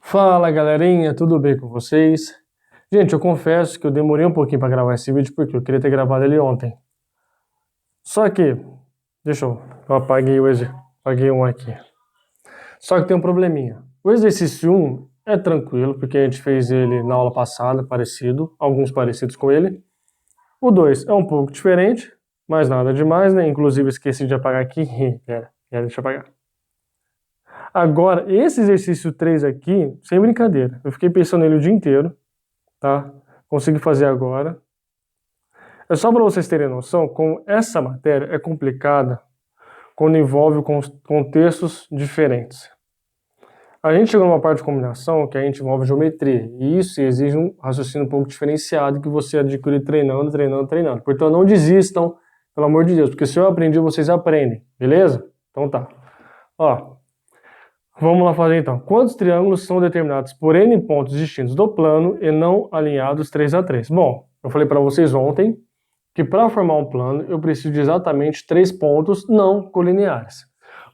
Fala galerinha, tudo bem com vocês? Gente, eu confesso que eu demorei um pouquinho para gravar esse vídeo porque eu queria ter gravado ele ontem. Só que, eu apaguei um aqui. Só que tem um probleminha. O exercício 1 é tranquilo, porque a gente fez ele na aula passada, parecido, alguns parecidos com ele. O 2 é um pouco diferente, mas nada demais, né? Inclusive esqueci de apagar aqui. Deixa eu apagar. Agora, esse exercício 3 aqui, sem brincadeira, eu fiquei pensando nele o dia inteiro, tá? Consegui fazer agora. É só para vocês terem noção como essa matéria é complicada quando envolve contextos diferentes. A gente chegou numa parte de combinação que a gente envolve geometria, e isso exige um raciocínio um pouco diferenciado que você adquire treinando. Portanto, não desistam, pelo amor de Deus, porque se eu aprendi, vocês aprendem, beleza? Então tá. Ó, vamos lá fazer então. Quantos triângulos são determinados por N pontos distintos do plano e não alinhados 3 a 3? Bom, eu falei para vocês ontem que para formar um plano eu preciso de exatamente 3 pontos não colineares.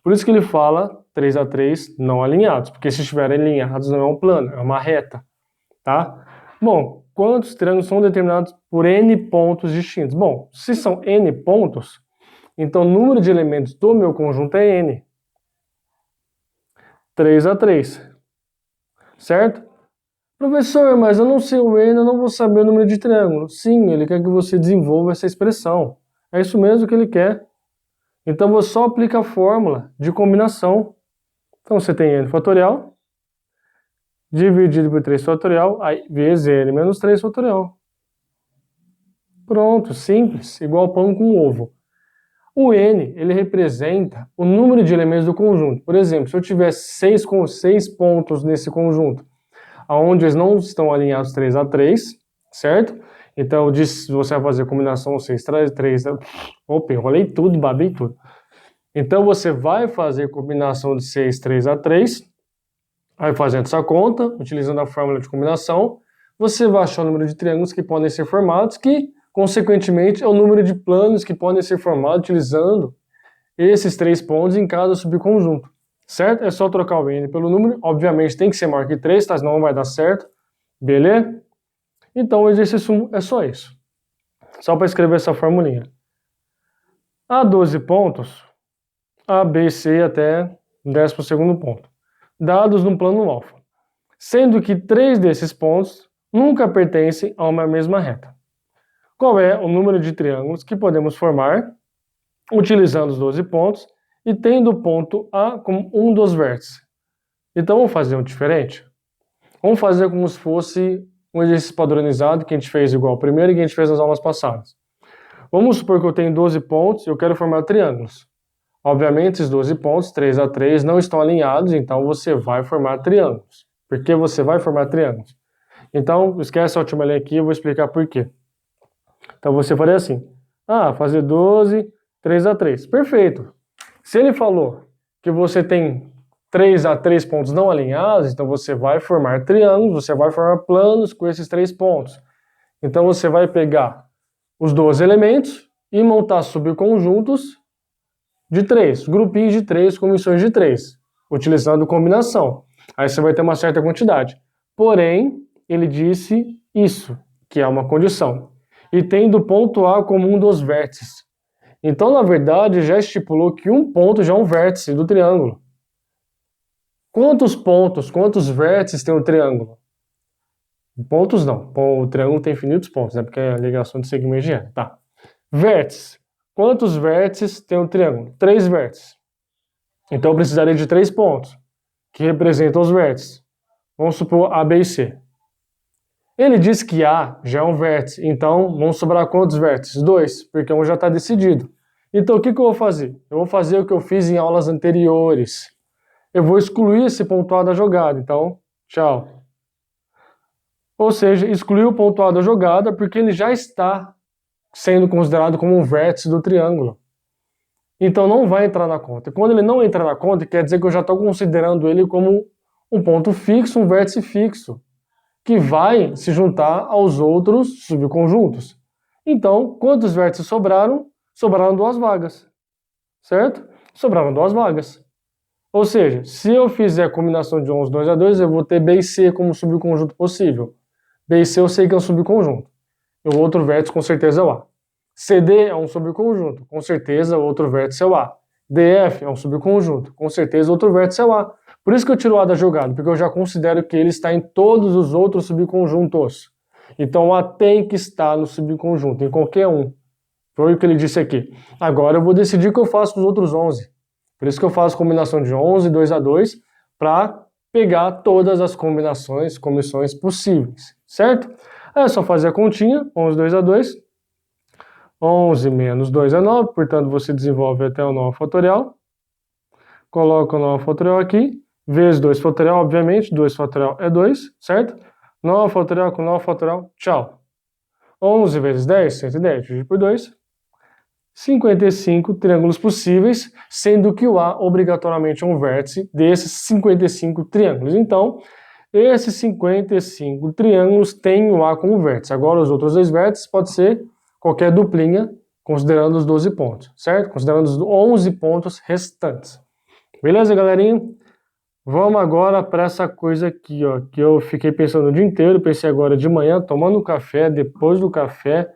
Por isso que ele fala 3 a 3 não alinhados, porque se estiverem alinhados não é um plano, é uma reta, tá? Bom, quantos triângulos são determinados por N pontos distintos? Bom, se são N pontos, então o número de elementos do meu conjunto é N. 3 a 3, certo? Professor, mas eu não sei o N, eu não vou saber o número de triângulos. Sim, ele quer que você desenvolva essa expressão. É isso mesmo que ele quer. Então você só aplica a fórmula de combinação. Então você tem n fatorial dividido por 3 fatorial, aí vezes n menos 3 fatorial. Pronto, simples, igual pão com ovo. O n, ele representa o número de elementos do conjunto. Por exemplo, se eu tiver 6 pontos nesse conjunto, onde eles não estão alinhados 3 a 3, certo? Então eu disse, você vai fazer a combinação 6, 3, opa, enrolei tudo, babei tudo. Então você vai fazer combinação de 6, 3 a 3, aí fazendo essa conta, utilizando a fórmula de combinação, você vai achar o número de triângulos que podem ser formados, que consequentemente é o número de planos que podem ser formados utilizando esses 3 pontos em cada subconjunto, certo? É só trocar o n pelo número, obviamente tem que ser maior que 3, tá? Senão não vai dar certo, beleza? Então o exercício 1 é só isso, só para escrever essa formulinha. Há 12 pontos, A, B, C até o 12º ponto, dados num plano alfa, sendo que 3 desses pontos nunca pertencem a uma mesma reta. Qual é o número de triângulos que podemos formar utilizando os 12 pontos e tendo o ponto A como um dos vértices? Então vamos fazer um diferente? Vamos fazer como se fosse um exercício padronizado que a gente fez igual ao primeiro e que a gente fez nas aulas passadas. Vamos supor que eu tenho 12 pontos e eu quero formar triângulos. Obviamente, esses 12 pontos, 3 a 3, não estão alinhados, então você vai formar triângulos. Por que você vai formar triângulos? Então, esquece a última linha aqui, eu vou explicar por quê. Então, você faria assim. Fazer 12, 3 a 3. Perfeito. Se ele falou que você tem 3 a 3 pontos não alinhados, então você vai formar triângulos, você vai formar planos com esses 3 pontos. Então, você vai pegar os 12 elementos e montar subconjuntos de 3, grupinhos de 3, comissões de 3, utilizando combinação. Aí você vai ter uma certa quantidade. Porém, ele disse isso, que é uma condição. E tendo o ponto A como um dos vértices. Então, na verdade, já estipulou que um ponto já é um vértice do triângulo. Quantos pontos, quantos vértices tem o triângulo? Pontos não. O triângulo tem infinitos pontos, né? Porque é a ligação de segmentos de R. Tá. Vértices. Quantos vértices tem o triângulo? 3 vértices. Então eu precisaria de 3 pontos, que representam os vértices. Vamos supor A, B e C. Ele diz que A já é um vértice, então vão sobrar quantos vértices? 2, porque um já está decidido. Então o que eu vou fazer? Eu vou fazer o que eu fiz em aulas anteriores. Eu vou excluir esse ponto A da jogada, então tchau. Ou seja, excluir o ponto A da jogada porque ele já está sendo considerado como um vértice do triângulo. Então não vai entrar na conta. Quando ele não entra na conta, quer dizer que eu já estou considerando ele como um ponto fixo, um vértice fixo, que vai se juntar aos outros subconjuntos. Então, quantos vértices sobraram? Sobraram 2 vagas, certo? Sobraram 2 vagas. Ou seja, se eu fizer a combinação de 11, 2 a 2, eu vou ter B e C como subconjunto possível. B e C eu sei que é um subconjunto. E o outro vértice com certeza é o A. CD é um subconjunto, com certeza o outro vértice é o A. DF é um subconjunto, com certeza o outro vértice é o A. Por isso que eu tiro o A da jogada, porque eu já considero que ele está em todos os outros subconjuntos. Então o A tem que estar no subconjunto, em qualquer um. Foi o que ele disse aqui. Agora eu vou decidir o que eu faço com os outros 11. Por isso que eu faço combinação de 11, 2 a 2, para pegar todas as comissões possíveis, certo? Aí é só fazer a continha, 11, 2 a 2. 11 menos 2 é 9, portanto você desenvolve até o 9 fatorial. Coloca o 9 fatorial aqui, vezes 2 fatorial, obviamente, 2 fatorial é 2, certo? 9 fatorial com 9 fatorial, tchau. 11 vezes 10, 110, dividido por 2. 55 triângulos possíveis, sendo que o A obrigatoriamente é um vértice desses 55 triângulos. Então, esses 55 triângulos têm o A como vértice. Agora, os outros dois vértices pode ser qualquer duplinha, considerando os 12 pontos, certo? Considerando os 11 pontos restantes. Beleza, galerinha? Vamos agora para essa coisa aqui, ó, que eu fiquei pensando o dia inteiro, pensei agora de manhã, tomando café, depois do café,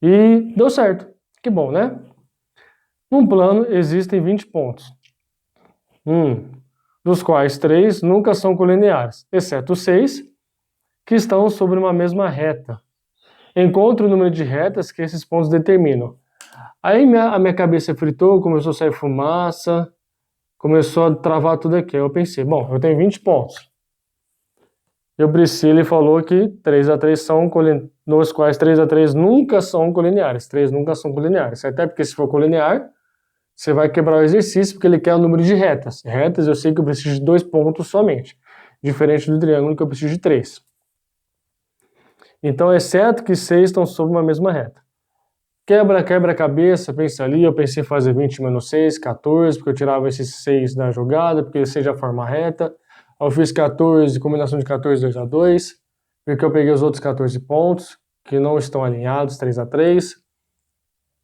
e deu certo. Que bom, né? Num plano existem 20 pontos, dos quais 3 nunca são colineares, exceto 6, que estão sobre uma mesma reta. Encontre o número de retas que esses pontos determinam. Aí a minha cabeça fritou, começou a sair fumaça, começou a travar tudo aqui. Aí eu pensei, bom, eu tenho 20 pontos. E o Priscila falou que 3 a 3 são nos quais 3 a 3 nunca são colineares. 3 nunca são colineares. Até porque se for colinear, você vai quebrar o exercício, porque ele quer o número de retas. Retas eu sei que eu preciso de 2 pontos somente. Diferente do triângulo que eu preciso de 3. Então, exceto que 6 estão sobre uma mesma reta. Quebra a cabeça, pensa ali, eu pensei em fazer 20 menos 6, 14, porque eu tirava esses 6 da jogada, porque 6 já forma reta. Eu fiz 14, combinação de 14, 2 a 2, porque eu peguei os outros 14 pontos, que não estão alinhados, 3 a 3.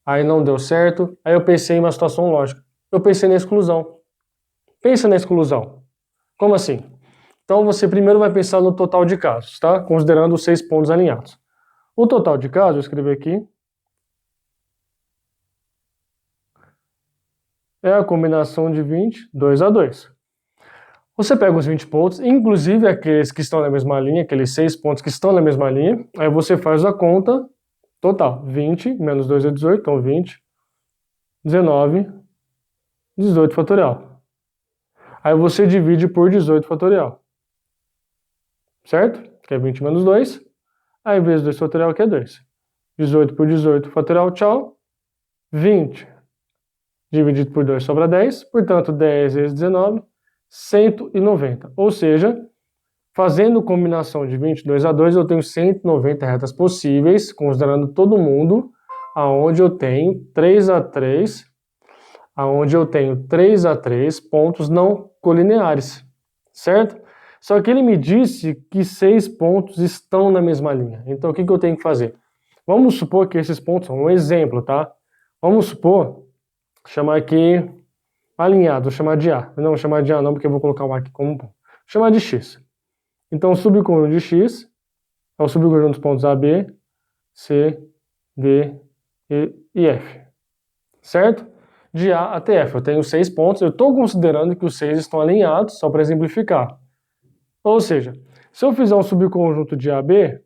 Aí não deu certo, aí eu pensei em uma situação lógica. Eu pensei na exclusão. Pensa na exclusão. Como assim? Então você primeiro vai pensar no total de casos, tá? Considerando os 6 pontos alinhados. O total de casos, eu escrevi aqui, é a combinação de 20, 2 a 2. Você pega os 20 pontos, inclusive aqueles que estão na mesma linha, aqueles 6 pontos que estão na mesma linha, aí você faz a conta total. 20 menos 2 é 18, então 20, 19, 18 fatorial. Aí você divide por 18 fatorial. Certo? Que é 20 menos 2. Aí vezes 2 fatorial, que é 2. 18 por 18 fatorial, tchau. 20 dividido por 2 sobra 10. Portanto, 10 vezes 19, 190. Ou seja, fazendo combinação de 22 a 2, eu tenho 190 retas possíveis, considerando todo mundo, aonde eu tenho 3 a 3, aonde eu tenho 3 a 3 pontos não colineares, certo? Só que ele me disse que 6 pontos estão na mesma linha. Então, o que eu tenho que fazer? Vamos supor que esses pontos são um exemplo, tá? Vamos supor, chamar aqui alinhado, vou chamar de A. Não vou chamar de A não, porque eu vou colocar o A aqui como um ponto. Vou chamar de X. Então, o subconjunto de X é o subconjunto dos pontos A, B, C, D, E e F. Certo? De A até F. Eu tenho 6 pontos. Eu estou considerando que os 6 estão alinhados, só para exemplificar. Ou seja, se eu fizer um subconjunto de AB,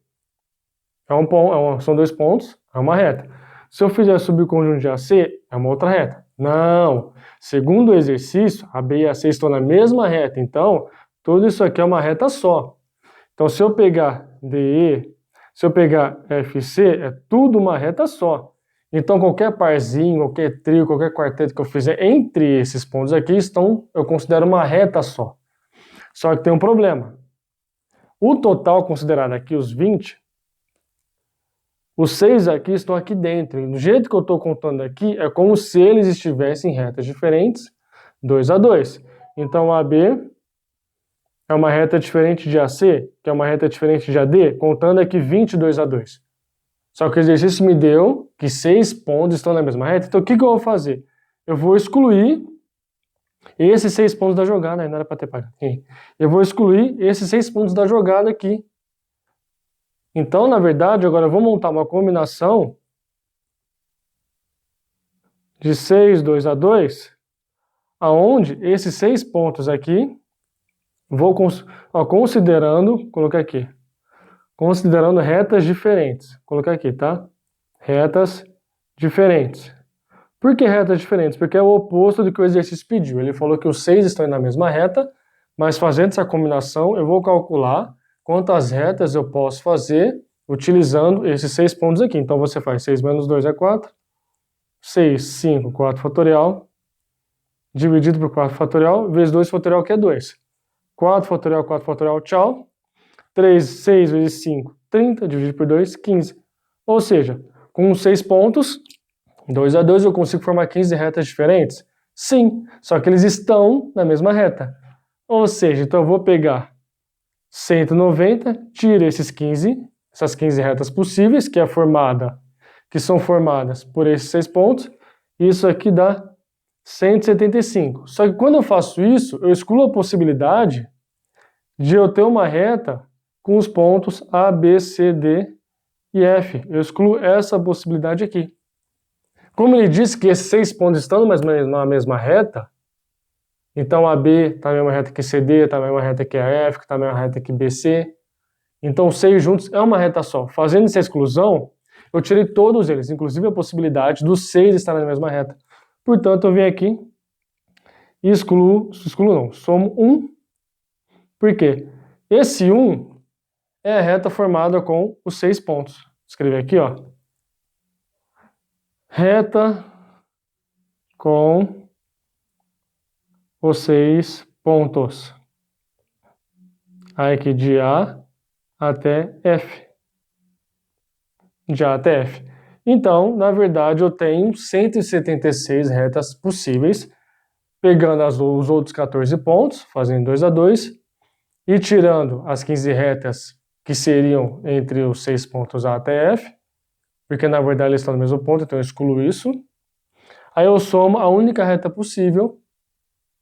são 2 pontos, é uma reta. Se eu fizer subconjunto de AC, é uma outra reta. Não! Segundo o exercício, AB e AC estão na mesma reta, então tudo isso aqui é uma reta só. Então se eu pegar DE, se eu pegar FC, é tudo uma reta só. Então qualquer parzinho, qualquer trio, qualquer quarteto que eu fizer entre esses pontos aqui, eu considero uma reta só. Só que tem um problema. O total considerado aqui, os 20, os 6 aqui estão aqui dentro. E do jeito que eu estou contando aqui, é como se eles estivessem em retas diferentes, 2 a 2. Então, AB é uma reta diferente de AC, que é uma reta diferente de AD, contando aqui 22 a 2. Só que o exercício me deu que 6 pontos estão na mesma reta. Então, o que eu vou fazer? Eu vou excluir Esses 6 pontos da jogada, não era para ter pagado. Eu vou excluir esses 6 pontos da jogada aqui. Então, na verdade, agora eu vou montar uma combinação de 6, 2 a 2, aonde esses 6 pontos aqui, vou considerando, colocar aqui, considerando retas diferentes. Vou colocar aqui, tá? Retas diferentes. Por que retas diferentes? Porque é o oposto do que o exercício pediu. Ele falou que os 6 estão na mesma reta, mas fazendo essa combinação, eu vou calcular quantas retas eu posso fazer utilizando esses 6 pontos aqui. Então, você faz 6 menos 2 é 4, 6, 5, 4 fatorial, dividido por 4 fatorial, vezes 2 fatorial, que é 2. 4 fatorial, tchau. 3, 6 vezes 5, 30, dividido por 2, 15. Ou seja, com 6 pontos, 2 a 2, eu consigo formar 15 retas diferentes? Sim, só que eles estão na mesma reta. Ou seja, então eu vou pegar 190, tiro essas 15 retas possíveis, que são formadas por esses 6 pontos, e isso aqui dá 175. Só que quando eu faço isso, eu excluo a possibilidade de eu ter uma reta com os pontos A, B, C, D e F. Eu excluo essa possibilidade aqui. Como ele disse que esses 6 pontos estão na mesma reta, então a B está na mesma reta que CD, está na mesma reta que a F, que está na mesma reta que BC. Então os 6 juntos é uma reta só. Fazendo essa exclusão, eu tirei todos eles, inclusive a possibilidade dos 6 estarem na mesma reta. Portanto, eu venho aqui e somo 1. Por quê? Esse 1 é a reta formada com os 6 pontos. Vou escrever aqui, ó. Reta com os 6 pontos. Aí aqui de A até F. De A até F. Então, na verdade, eu tenho 176 retas possíveis, pegando os outros 14 pontos, fazendo 2 a 2, e tirando as 15 retas que seriam entre os 6 pontos A até F, porque na verdade eles estão no mesmo ponto, então eu excluo isso. Aí eu somo a única reta possível,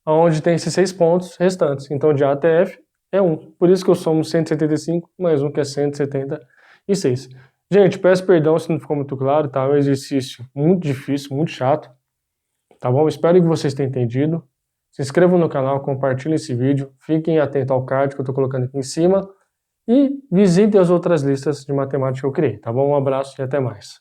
onde tem esses 6 pontos restantes. Então de A até F é 1. Por isso que eu somo 175 mais 1, que é 176. Gente, peço perdão se não ficou muito claro, tá? É um exercício muito difícil, muito chato. Tá bom? Espero que vocês tenham entendido. Se inscrevam no canal, compartilhem esse vídeo, fiquem atentos ao card que eu estou colocando aqui em cima e visitem as outras listas de matemática que eu criei, tá bom? Um abraço e até mais.